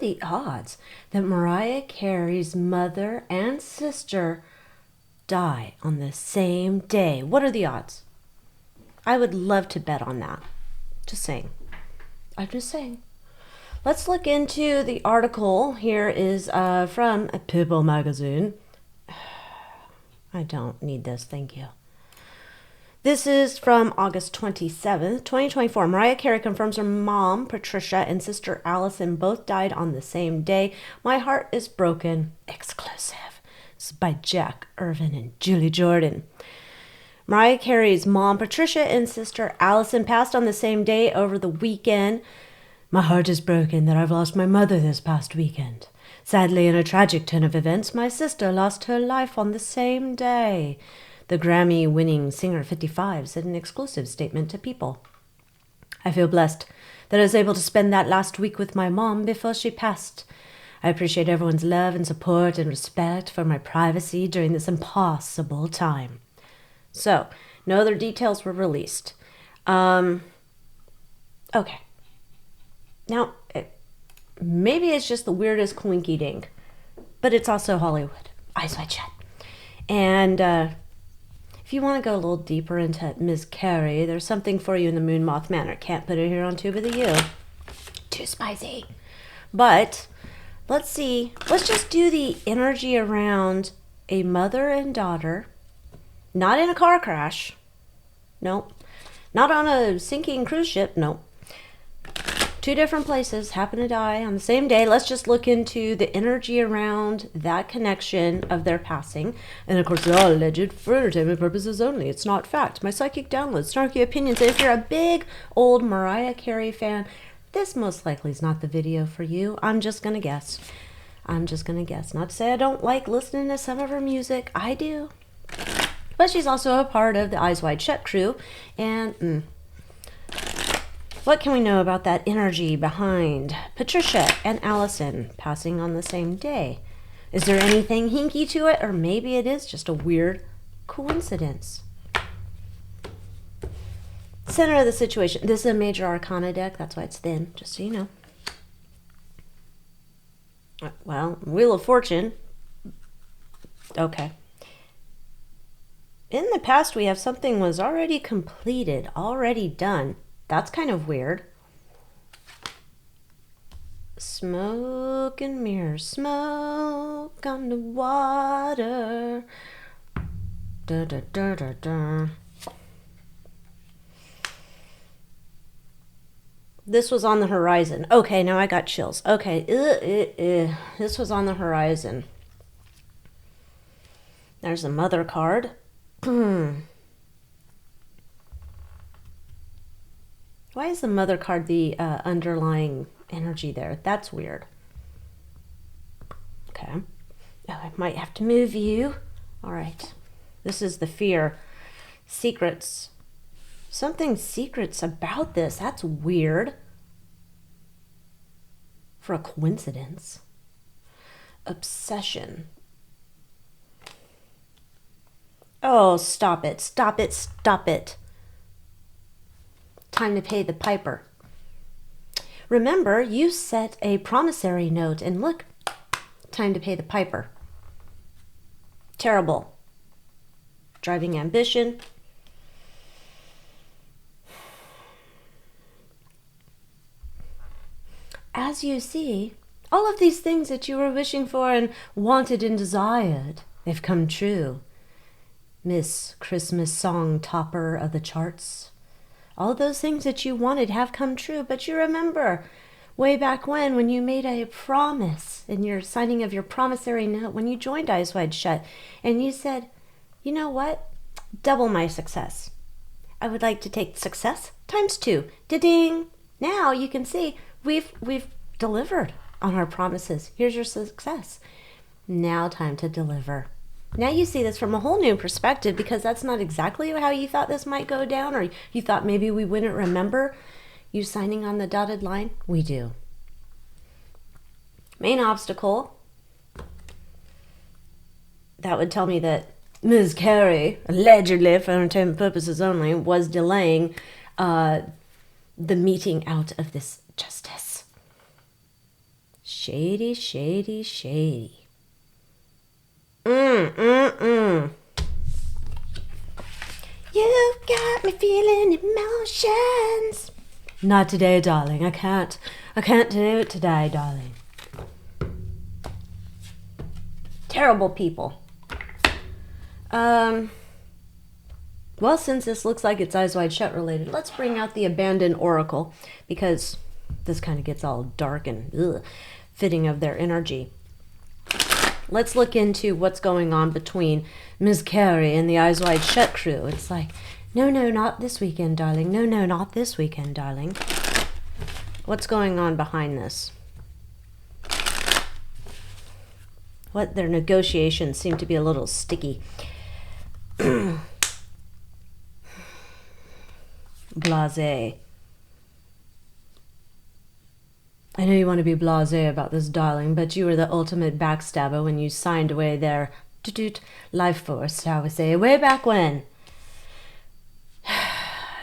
the odds that Mariah Carey's mother and sister die on the same day? What are the odds? I would love to bet on that. Just saying. I'm just saying. Let's look into the article. Here is from People magazine. I don't need this, thank you. This is from August 27th, 2024. Mariah Carey confirms her mom, Patricia, and sister Allison both died on the same day. My heart is broken. Exclusive. This is by Jack Irvin and Julie Jordan. Mariah Carey's mom, Patricia, and sister Allison passed on the same day over the weekend. My heart is broken that I've lost my mother this past weekend. Sadly, in a tragic turn of events, my sister lost her life on the same day. The Grammy-winning singer 55 said in an exclusive statement to People. I feel blessed that I was able to spend that last week with my mom before she passed. I appreciate everyone's love and support and respect for my privacy during this impossible time. So, no other details were released. Okay. Now, maybe it's just the weirdest coinky dink, but it's also Hollywood. Eyes wide shut. And if you want to go a little deeper into Ms. Carey, there's something for you in the Moth Manor. Can't put it here on Tube of the U. Too spicy. But let's see. Let's just do the energy around a mother and daughter. Not in a car crash. Nope. Not on a sinking cruise ship. Nope. Two different places happen to die on the same day. Let's just look into the energy around that connection of their passing. And of course, they're all alleged for entertainment purposes only. It's not fact. My psychic downloads, snarky opinions. And if you're a big old Mariah Carey fan, this most likely is not the video for you. I'm just going to guess. Not to say I don't like listening to some of her music. I do. But she's also a part of the Eyes Wide Shut crew. And what can we know about that energy behind Patricia and Allison passing on the same day? Is there anything hinky to it? Or maybe it is just a weird coincidence. Center of the situation. This is a major arcana deck. That's why it's thin, just so you know. Well, Wheel of Fortune. Okay. In the past, we have something was already completed, already done. That's kind of weird. Smoke and mirrors, smoke on the water. Da, da, da, da, da. This was on the horizon. Okay, now I got chills. Okay, this was on the horizon. There's a mother card. Why is the mother card the underlying energy there? That's weird. Okay. Oh, I might have to move you. All right. This is the fear. Secrets. Something secrets about this. That's weird. For a coincidence. Obsession. Oh, stop it. Stop it. Stop it. Time to pay the piper. Remember, you set a promissory note and look, time to pay the piper. Terrible. Driving ambition. As you see, all of these things that you were wishing for and wanted and desired, they've come true. Miss Christmas song topper of the charts. All those things that you wanted have come true, but you remember way back when you made a promise in your signing of your promissory note when you joined Eyes Wide Shut, and you said, you know what? Double my success. I would like to take success times 2. Da-ding! Now you can see we've delivered on our promises. Here's your success. Now time to deliver. Now you see this from a whole new perspective, because that's not exactly how you thought this might go down, or you thought maybe we wouldn't remember you signing on the dotted line. We do. Main obstacle. That would tell me that Ms. Carey, allegedly for entertainment purposes only, was delaying the meeting out of this justice. Shady, shady, shady. You got me feeling emotions. Not today, darling. I can't do it today, darling. Terrible people. Well, since this looks like it's Eyes Wide Shut related, let's bring out the Abandoned Oracle, because this kind of gets all dark and fitting of their energy. Let's look into what's going on between Ms. Carey and the Eyes Wide Shut crew. It's like, no, not this weekend, darling. No, not this weekend, darling. What's going on behind this? What, their negotiations seem to be a little sticky. Blasé. I know you want to be blasé about this, darling, but you were the ultimate backstabber when you signed away their life force, shall we say, way back when.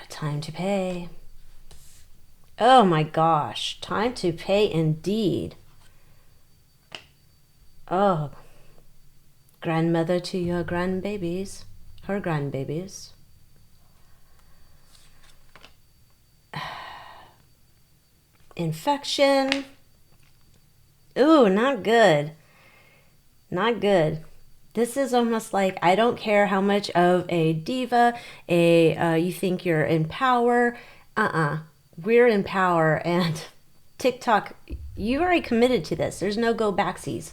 Time to pay. Oh my gosh, time to pay indeed. Oh, grandmother to your grandbabies, her grandbabies. Infection. Ooh, not good. Not good. This is almost like, I don't care how much of a diva, you think you're in power. We're in power, and TikTok, you already committed to this. There's no go backsies.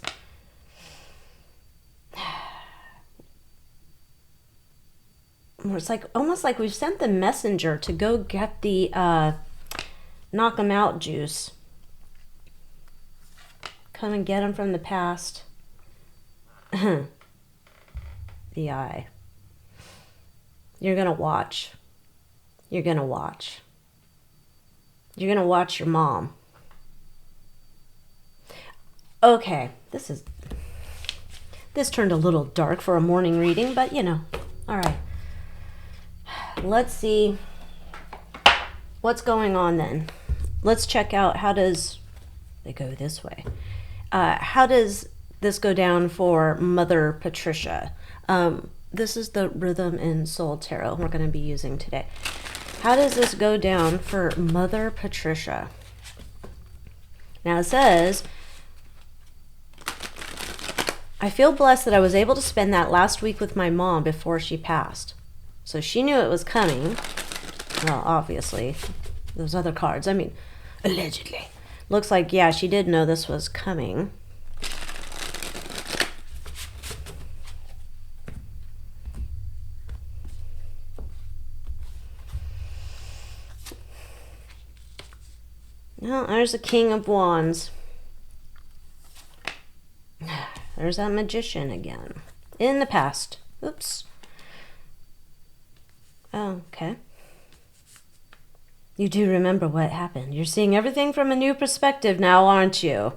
It's like almost like we've sent the messenger to go get the knock 'em out juice. Come and get them from the past. The eye. You're gonna watch. You're gonna watch. You're gonna watch your mom. Okay, this turned a little dark for a morning reading, but you know, all right. Let's see what's going on then. Let's check out, how does they go this way? How does this go down for Mother Patricia? This is the Rhythm and Soul Tarot we're going to be using today. How does this go down for Mother Patricia? Now it says, I feel blessed that I was able to spend that last week with my mom before she passed. So she knew it was coming. Well, obviously, those other cards, I mean, allegedly. Looks like, yeah, she did know this was coming. Well, there's the King of Wands. There's that Magician again. In the past. Oops. Oh, okay. You do remember what happened. You're seeing everything from a new perspective now, aren't you?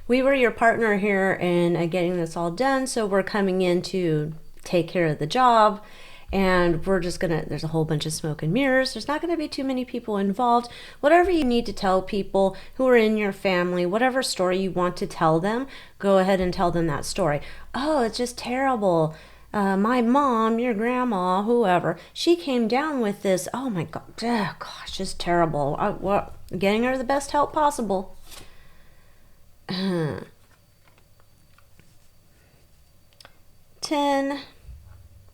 We were your partner here in getting this all done, so we're coming in to take care of the job. And we're just gonna, there's a whole bunch of smoke and mirrors. There's not gonna be too many people involved. Whatever you need to tell people who are in your family, whatever story you want to tell them, go ahead and tell them that story. Oh, it's just terrible. My mom, your grandma, whoever, she came down with this. Oh my God, gosh, just terrible. Getting her the best help possible. 10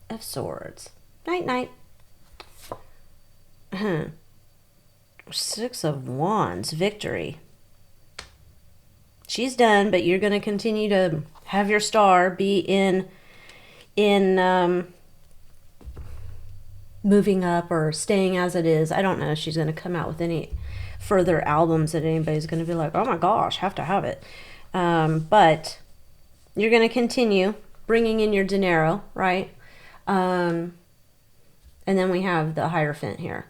of Swords. Night, night. 6 of Wands. Victory. She's done, but you're going to continue to have your star be in moving up or staying as it is. I don't know if she's going to come out with any further albums that anybody's going to be like, oh my gosh, have to have it. But you're going to continue bringing in your dinero, right? And then we have the Hierophant here,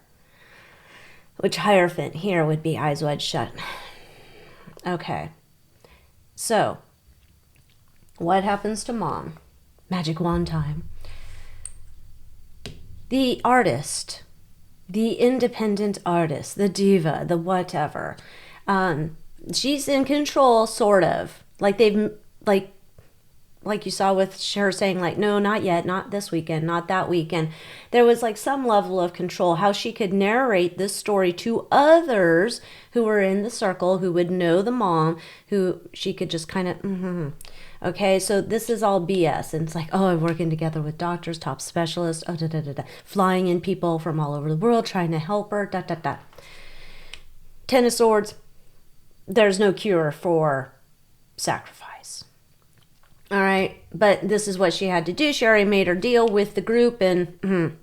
which Hierophant here would be Eyes Wide Shut. Okay, so what happens to Mom? Magic wand time. The artist the independent artist, the diva, the whatever. She's in control, sort of. Like they've like you saw with her saying like, no, not yet, not this weekend, not that weekend. There was like some level of control, how she could narrate this story to others who were in the circle, who would know the mom, who she could just kind of, Okay, so this is all BS. And it's like, oh, I'm working together with doctors, top specialists, flying in people from all over the world, trying to help her, Ten of Swords, there's no cure for sacrifice. All right, but this is what she had to do. She already made her deal with the group, and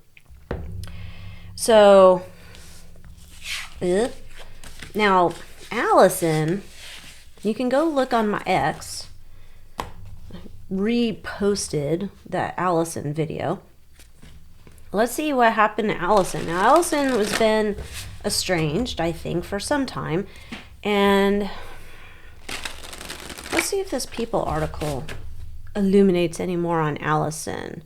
so now Allison, you can go look on my X. Reposted that Allison video. Let's see what happened to Allison. Now, Allison has been estranged, I think, for some time, and let's see if this People article illuminates any more on Allison.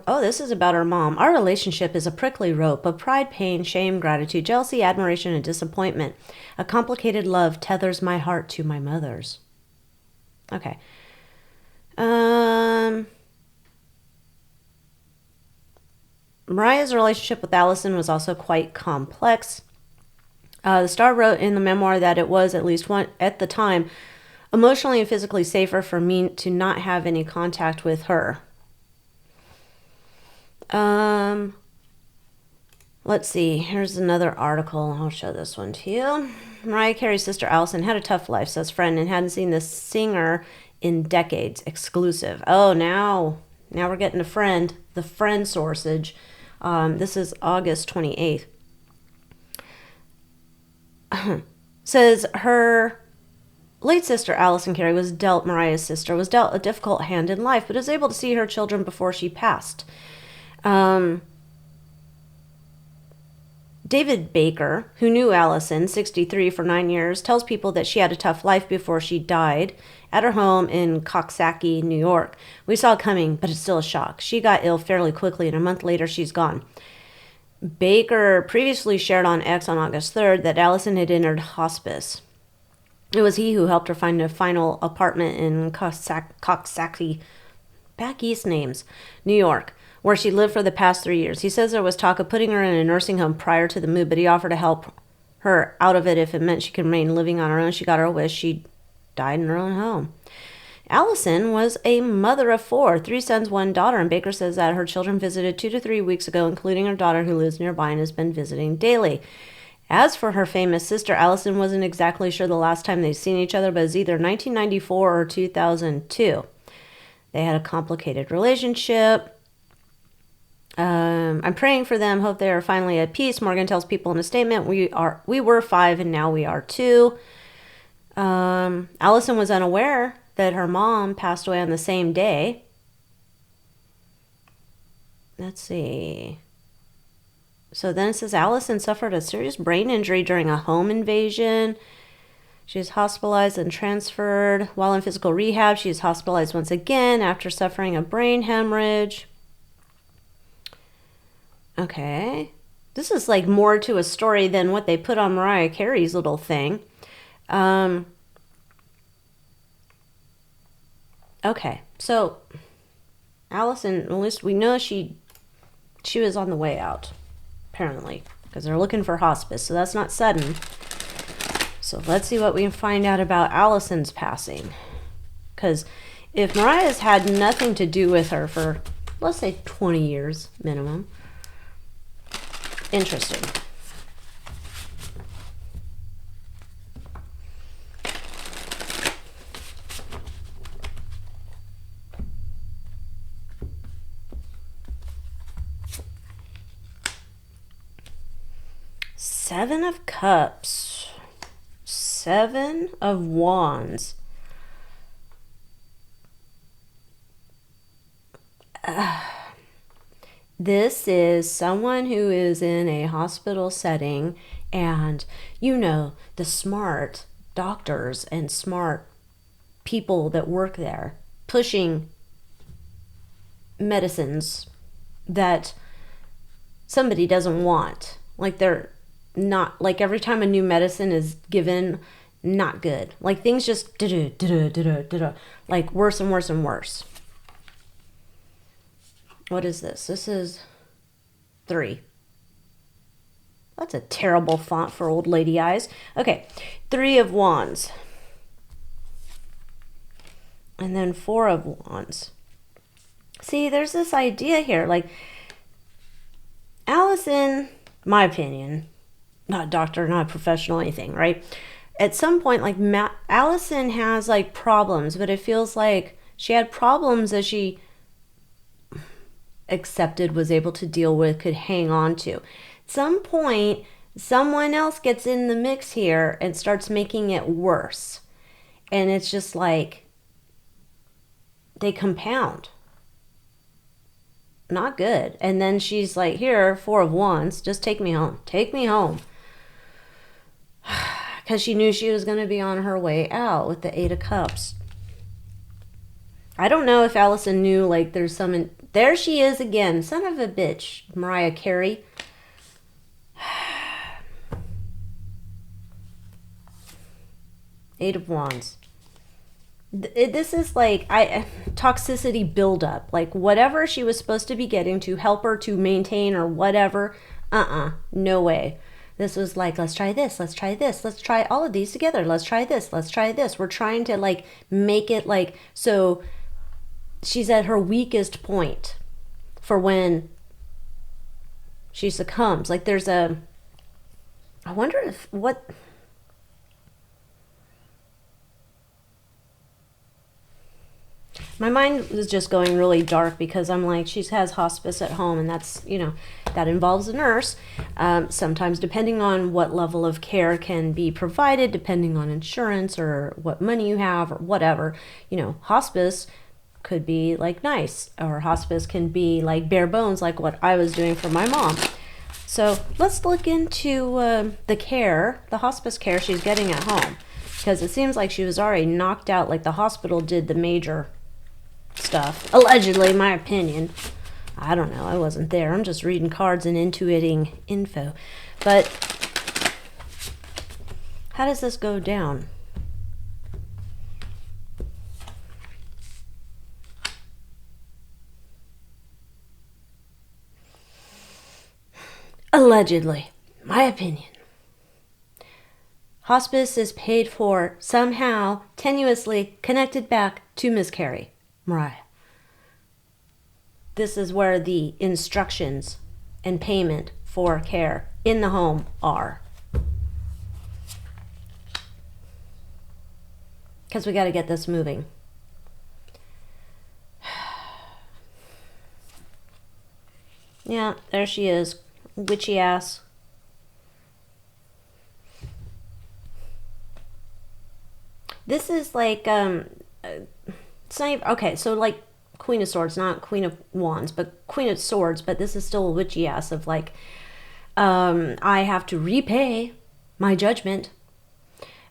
Oh, this is about her mom. Our relationship is a prickly rope of pride, pain, shame, gratitude, jealousy, admiration, and disappointment. A complicated love tethers my heart to my mother's. Okay. Mariah's relationship with Allison was also quite complex. The star wrote in the memoir that it was, at least one at the time, emotionally and physically safer for me to not have any contact with her. Let's see. Here's another article. I'll show this one to you. Mariah Carey's sister Alycia had a tough life, says friend, and hadn't seen the singer in decades. Exclusive. Oh, now we're getting a friend. The friend sourcage. This is August 28th. Says her late sister Alycia Carey Mariah's sister, was dealt a difficult hand in life, but was able to see her children before she passed. David Baker, who knew Allison, 63, for 9 years, tells people that she had a tough life before she died at her home in Coxsackie, New York. We saw it coming, but it's still a shock. She got ill fairly quickly, and a month later, she's gone. Baker previously shared on X on August 3rd that Allison had entered hospice. It was he who helped her find a final apartment in Coxsackie, back east names, New York, where she lived for the past 3 years. He says there was talk of putting her in a nursing home prior to the move, but he offered to help her out of it if it meant she could remain living on her own. She got her wish. She died in her own home. Allison was a mother of 4, 3 sons, 1 daughter, and Baker says that her children visited 2 to 3 weeks ago, including her daughter who lives nearby and has been visiting daily. As for her famous sister, Allison wasn't exactly sure the last time they'd seen each other, but it was either 1994 or 2002. They had a complicated relationship. I'm praying for them. Hope they are finally at peace. Morgan tells people in a statement, we were 5 and now we are 2. Allison was unaware that her mom passed away on the same day. Let's see. So then it says Allison suffered a serious brain injury during a home invasion. She was hospitalized and transferred. While in physical rehab, she was hospitalized once again after suffering a brain hemorrhage. Okay. This is like more to a story than what they put on Mariah Carey's little thing. Okay. So Allison, at least we know she was on the way out, apparently, because they're looking for hospice. So that's not sudden. So let's see what we can find out about Allison's passing. Because if Mariah's had nothing to do with her for, let's say, 20 years minimum, interesting. Seven of Cups. 7 of Wands. This is someone who is in a hospital setting, and you know, the smart doctors and smart people that work there pushing medicines that somebody doesn't want. Like they're not, like every time a new medicine is given, not good. Like things just like worse and worse and worse. What is this? This is 3. That's a terrible font for old lady eyes. Okay, 3 of Wands. And then 4 of Wands. See, there's this idea here, like Allison, my opinion, not a doctor, not a professional, anything, right? At some point, like Allison has like problems, but it feels like she had problems that she accepted, was able to deal with, could hang on to. At some point, someone else gets in the mix here and starts making it worse. And it's just like they compound. Not good. And then she's like, here, 4 of Wands, just take me home. Take me home. Because she knew she was going to be on her way out with the 8 of Cups. I don't know if Allison knew, like, there's some... There she is again. Son of a bitch. Mariah Carey. Eight of Wands. This is like toxicity buildup. Like whatever she was supposed to be getting to help her to maintain or whatever. No way. This was like, let's try this. Let's try this. Let's try all of these together. Let's try this. Let's try this. We're trying to like make it like, so she's at her weakest point for when she succumbs. Like there's a, I wonder if what... My mind was just going really dark because I'm like, she has hospice at home, and that's, you know, that involves a nurse. Sometimes depending on what level of care can be provided, depending on insurance or what money you have or whatever, you know, hospice could be like nice, or hospice can be like bare bones, like what I was doing for my mom. So let's look into the care, the hospice care she's getting at home, because it seems like she was already knocked out, like the hospital did the major stuff. Allegedly, my opinion. I don't know. I wasn't there. I'm just reading cards and intuiting info. But how does this go down? Allegedly, my opinion. Hospice is paid for, somehow, tenuously connected back to Miss Carey. Mariah. This is where the instructions and payment for care in the home are. Because we got to get this moving. Yeah, there she is. Witchy ass. This is like, it's not even, okay, so like Queen of Swords, not Queen of Wands, but Queen of Swords, but this is still a witchy ass of like, I have to repay my judgment.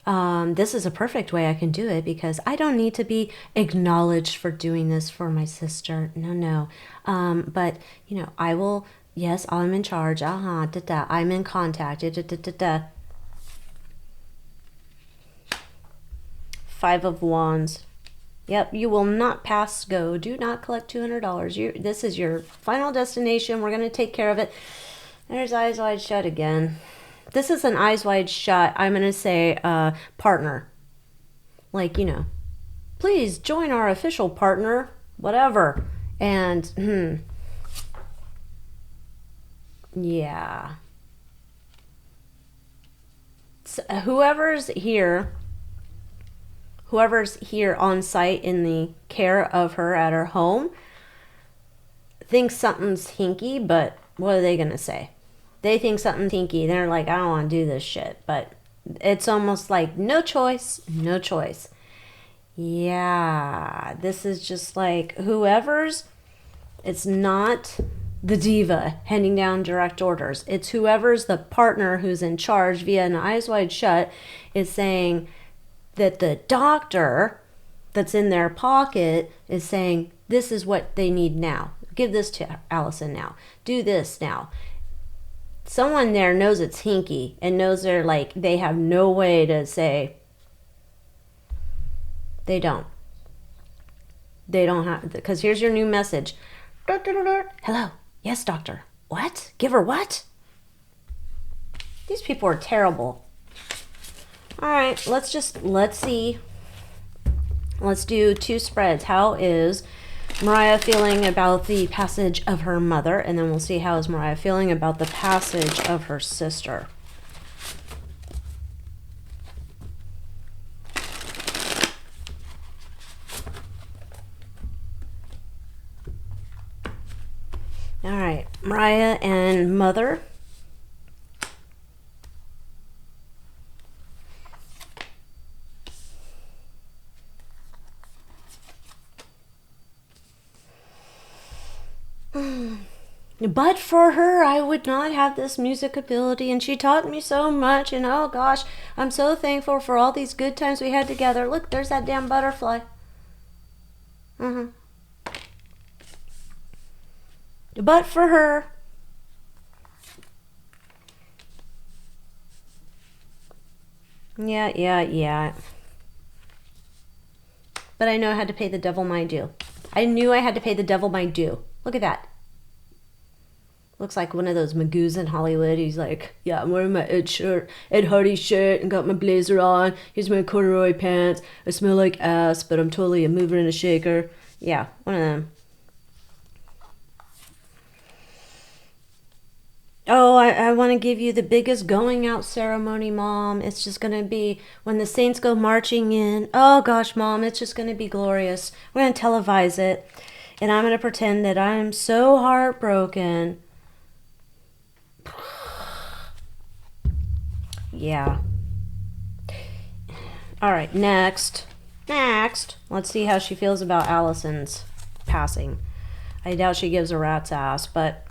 This is a perfect way I can do it because I don't need to be acknowledged for doing this for my sister. No. But, you know, I will, yes, I'm in charge. I'm in contact. 5 of Wands. Yep, you will not pass go. Do not collect $200. This is your final destination. We're going to take care of it. There's Eyes Wide Shut again. This is an Eyes Wide Shut, I'm going to say, partner. Like, you know, please join our official partner, whatever. And, yeah. So, whoever's here on site in the care of her at her home thinks something's hinky, but what are they going to say? They think something's hinky. They're like, I don't want to do this shit. But it's almost like no choice. Yeah, this is just like whoever's, it's not the diva handing down direct orders. It's whoever's the partner who's in charge via an Eyes Wide Shut is saying that the doctor that's in their pocket is saying, this is what they need now. Give this to Allison now. Do this now. Someone there knows it's hinky and knows they're like, they have no way to say, they don't. They don't have, because here's your new message. Hello. Yes, doctor. What? Give her what? These people are terrible. All right, let's see. Let's do 2 spreads. How is Mariah feeling about the passage of her mother? And then we'll see how is Mariah feeling about the passage of her sister. All right, Mariah and mother. But for her, I would not have this music ability, and she taught me so much, and oh gosh, I'm so thankful for all these good times we had together. Look, there's that damn butterfly. But for her. Yeah. But I know I had to pay the devil my due. I knew I had to pay the devil my due. Look at that. Looks like one of those Magoos in Hollywood. He's like, yeah, I'm wearing my Ed Hardy shirt and got my blazer on. Here's my corduroy pants. I smell like ass, but I'm totally a mover and a shaker. Yeah, one of them. Oh, I want to give you the biggest going out ceremony, Mom. It's just going to be when the saints go marching in. Oh, gosh, Mom, it's just going to be glorious. We're going to televise it. And I'm going to pretend that I'm so heartbroken. Yeah. All right, next. Let's see how she feels about Allison's passing. I doubt she gives a rat's ass, but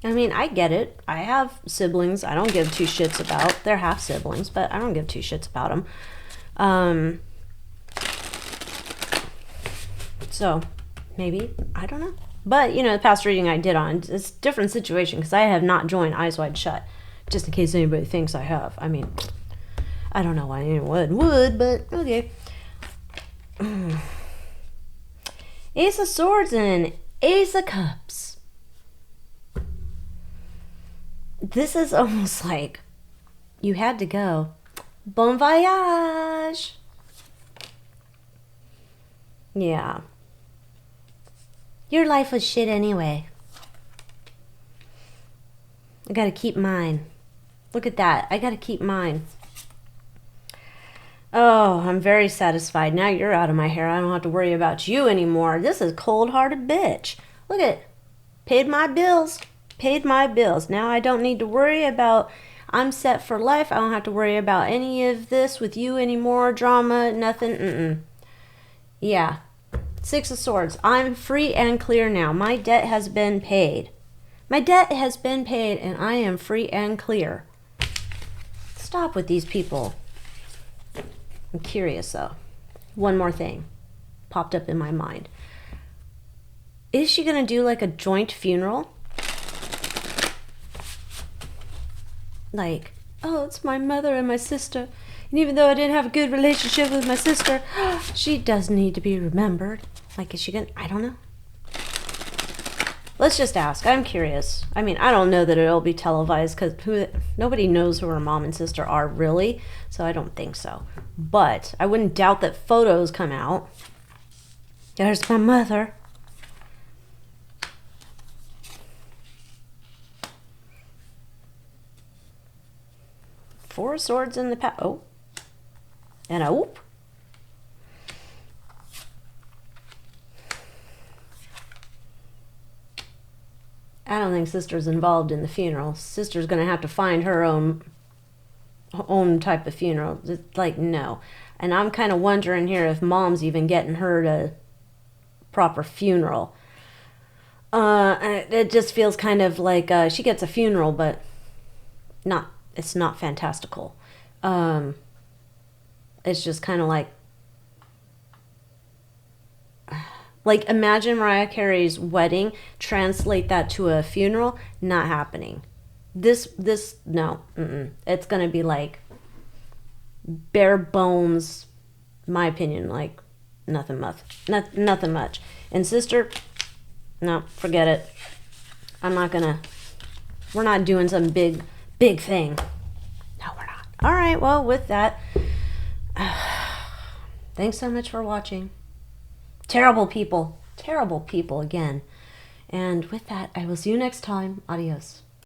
I mean, I get it. I have siblings I don't give 2 shits about. They're half siblings, but I don't give 2 shits about them. So, maybe, I don't know. But, you know, the past reading I did on, it's a different situation because I have not joined Eyes Wide Shut. Just in case anybody thinks I have. I mean, I don't know why anyone would, but okay. Ace of Swords and Ace of Cups. This is almost like you had to go. Bon voyage. Yeah. Your life was shit anyway. I gotta keep mine. Look at that. I gotta keep mine. Oh, I'm very satisfied. Now you're out of my hair. I don't have to worry about you anymore. This is cold-hearted bitch. Look at it. Paid my bills. Paid my bills. Now I don't need to worry about... I'm set for life. I don't have to worry about any of this with you anymore. Drama, nothing. Yeah. 6 of Swords. I'm free and clear now. My debt has been paid. My debt has been paid and I am free and clear. Stop with these people. I'm curious though. One more thing popped up in my mind. Is she going to do like a joint funeral? Like, oh, it's my mother and my sister. And even though I didn't have a good relationship with my sister, she does need to be remembered. Like, is she gonna... I don't know. Let's just ask. I'm curious. I mean, I don't know that it'll be televised because nobody knows who her mom and sister are, really. So I don't think so. But I wouldn't doubt that photos come out. There's my mother. Four of Swords in the past. Oh. And a whoop. I don't think Sister's involved in the funeral. Sister's going to have to find her own type of funeral. It's like, no. And I'm kind of wondering here if Mom's even getting her to proper funeral. It just feels kind of like she gets a funeral, but it's not fantastical. it's just kind of like imagine Mariah Carey's wedding, translate that to a funeral, not happening. This no, it's gonna be like bare bones, my opinion, like nothing much, nothing much. And sister, no, forget it. We're not doing some big thing. No, we're not. All right, well, with that, thanks so much for watching. Terrible people again. And with that, I will see you next time. Adios.